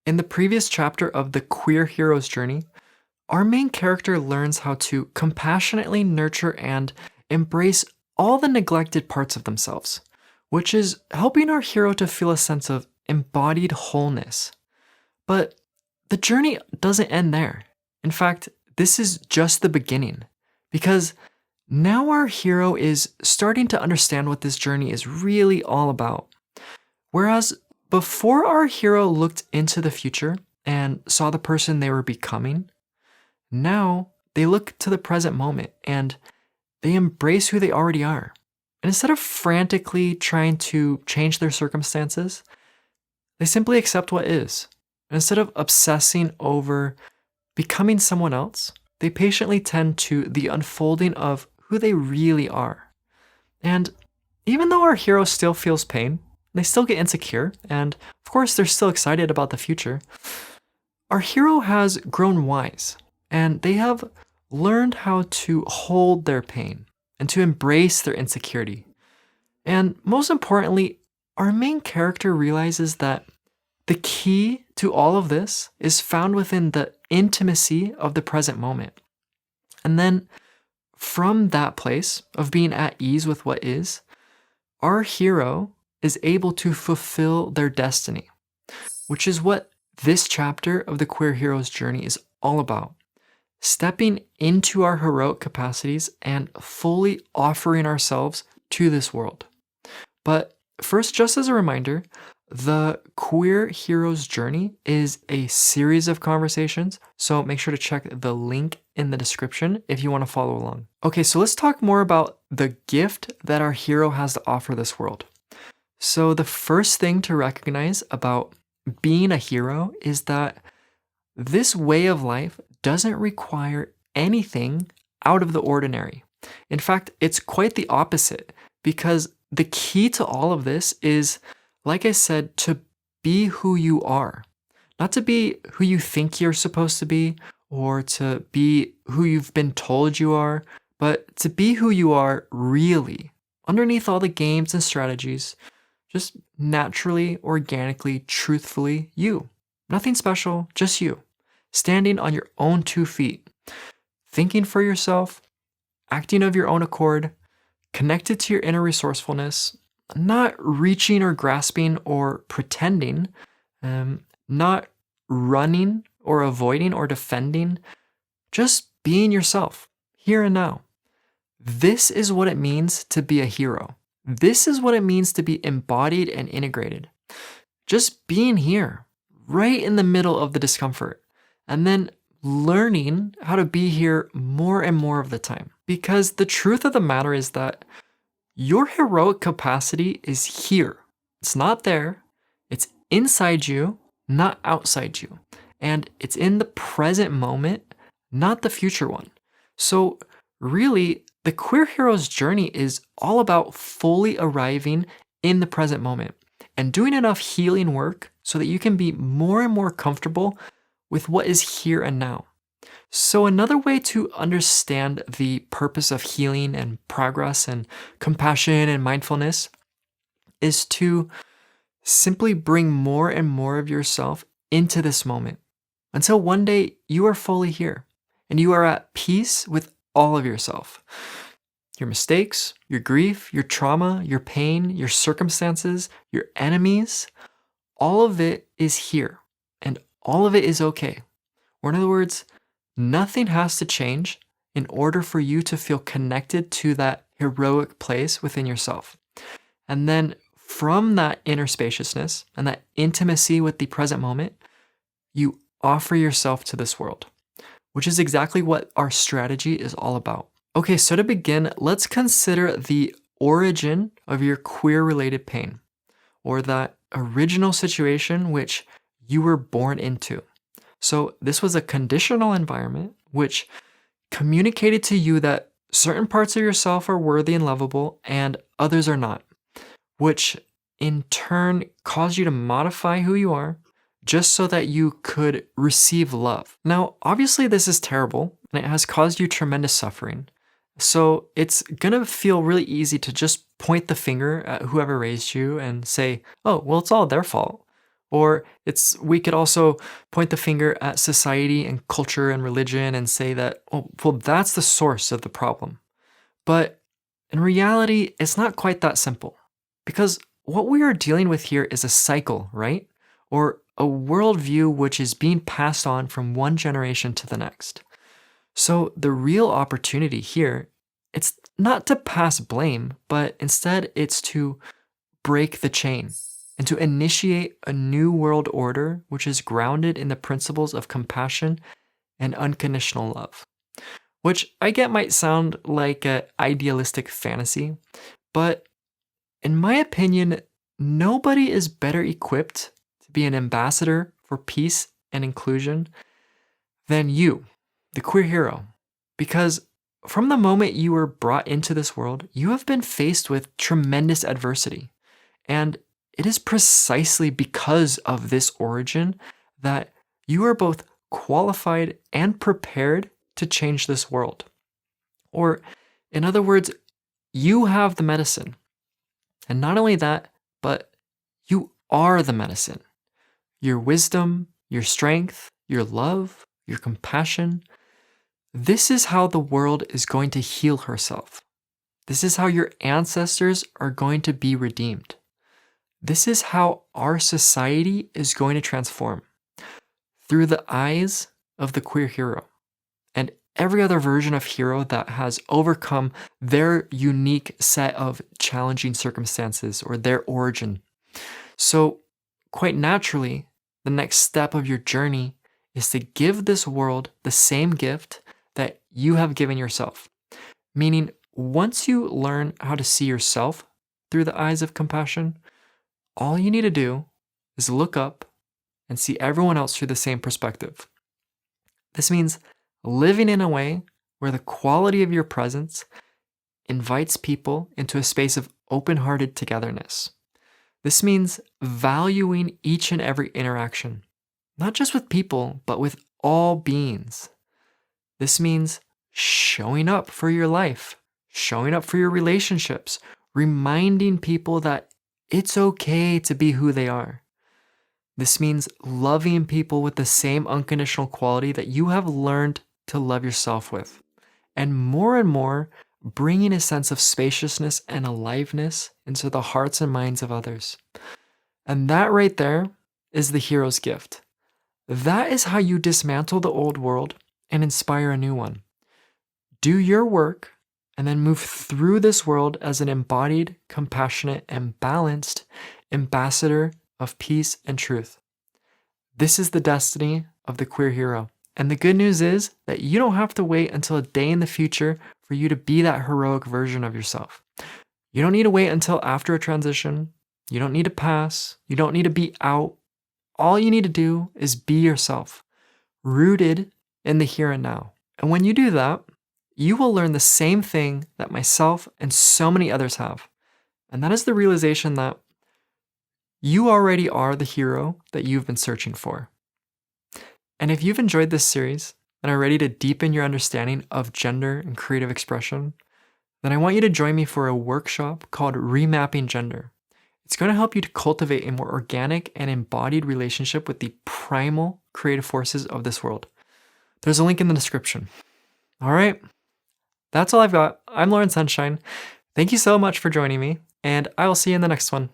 In the previous chapter of the queer hero's journey, our main character learns how to compassionately nurture and embrace all the neglected parts of themselves, which is helping our hero to feel a sense of embodied wholeness. But the journey doesn't end there. In fact, this is just the beginning, because now our hero is starting to understand what this journey is really all about. Whereas before our hero looked into the future and saw the person they were becoming, now they look to the present moment and they embrace who they already are. And instead of frantically trying to change their circumstances, they simply accept what is. And instead of obsessing over becoming someone else, they patiently tend to the unfolding of who they really are. And even though our hero still feels pain, they still get insecure, and of course they're still excited about the future, our hero has grown wise, and they have learned how to hold their pain and to embrace their insecurity. And most importantly, our main character realizes that the key to all of this is found within the intimacy of the present moment. And then from that place of being at ease with what is, our hero is able to fulfill their destiny, which is what this chapter of the queer hero's journey is all about. Stepping into our heroic capacities and fully offering ourselves to this world. But first, just as a reminder, the queer hero's journey is a series of conversations, so make sure to check the link in the description if you want to follow along. Okay, so let's talk more about the gift that our hero has to offer this world. So the first thing to recognize about being a hero is that this way of life doesn't require anything out of the ordinary. In fact, it's quite the opposite, because the key to all of this is, like I said, to be who you are. Not to be who you think you're supposed to be, or to be who you've been told you are, but to be who you are really, underneath all the games and strategies. Just naturally, organically, truthfully, you. Nothing special, just you. Standing on your own 2 feet. Thinking for yourself, acting of your own accord, connected to your inner resourcefulness, not reaching or grasping or pretending, not running or avoiding or defending, just being yourself, here and now. This is what it means to be a hero. This is what it means to be embodied and integrated. Just being here, right in the middle of the discomfort, and then learning how to be here more and more of the time. Because the truth of the matter is that your heroic capacity is here. It's not there. It's inside you, not outside you. And it's in the present moment, not the future one. So really, the queer hero's journey is all about fully arriving in the present moment and doing enough healing work so that you can be more and more comfortable with what is here and now. So another way to understand the purpose of healing and progress and compassion and mindfulness is to simply bring more and more of yourself into this moment until one day you are fully here and you are at peace with all of yourself. Your mistakes, your grief, your trauma, your pain, your circumstances, your enemies, all of it is here and all of it is okay. Or in other words, nothing has to change in order for you to feel connected to that heroic place within yourself. And then from that inner spaciousness and that intimacy with the present moment, you offer yourself to this world, which is exactly what our strategy is all about. Okay, so to begin, let's consider the origin of your queer-related pain, or that original situation which you were born into. So this was a conditional environment which communicated to you that certain parts of yourself are worthy and lovable and others are not, which in turn caused you to modify who you are just so that you could receive love. Now, obviously this is terrible and it has caused you tremendous suffering. So it's gonna feel really easy to just point the finger at whoever raised you and say, oh, well, it's all their fault. Or we could also point the finger at society and culture and religion and say that, oh, well, that's the source of the problem. But in reality, it's not quite that simple. Because what we are dealing with here is a cycle, right? Or a worldview which is being passed on from one generation to the next. So the real opportunity here, it's not to pass blame, but instead it's to break the chain and to initiate a new world order which is grounded in the principles of compassion and unconditional love. Which I get might sound like an idealistic fantasy, but in my opinion, nobody is better equipped to be an ambassador for peace and inclusion than you, the queer hero. Because from the moment you were brought into this world, you have been faced with tremendous adversity. And it is precisely because of this origin that you are both qualified and prepared to change this world. Or, in other words, you have the medicine. And not only that, but you are the medicine. Your wisdom, your strength, your love, your compassion. This is how the world is going to heal herself. This is how your ancestors are going to be redeemed. This is how our society is going to transform through the eyes of the queer hero and every other version of hero that has overcome their unique set of challenging circumstances or their origin. So, quite naturally, the next step of your journey is to give this world the same gift that you have given yourself. Meaning, once you learn how to see yourself through the eyes of compassion, all you need to do is look up and see everyone else through the same perspective. This means living in a way where the quality of your presence invites people into a space of open-hearted togetherness. This means valuing each and every interaction, not just with people, but with all beings. This means showing up for your life, showing up for your relationships, reminding people that it's okay to be who they are. This means loving people with the same unconditional quality that you have learned to love yourself with. And more, bringing a sense of spaciousness and aliveness into the hearts and minds of others. And that right there is the hero's gift. That is how you dismantle the old world and inspire a new one. Do your work and then move through this world as an embodied, compassionate, and balanced ambassador of peace and truth. This is the destiny of the queer hero. And the good news is that you don't have to wait until a day in the future for you to be that heroic version of yourself. You don't need to wait until after a transition. You don't need to pass. You don't need to be out. All you need to do is be yourself, rooted in the here and now. And when you do that, you will learn the same thing that myself and so many others have. And that is the realization that you already are the hero that you've been searching for. And if you've enjoyed this series and are ready to deepen your understanding of gender and creative expression, then I want you to join me for a workshop called Remapping Gender. It's going to help you to cultivate a more organic and embodied relationship with the primal creative forces of this world. There's a link in the description. All right, that's all I've got. I'm Lauren Sunshine. Thank you so much for joining me, and I will see you in the next one.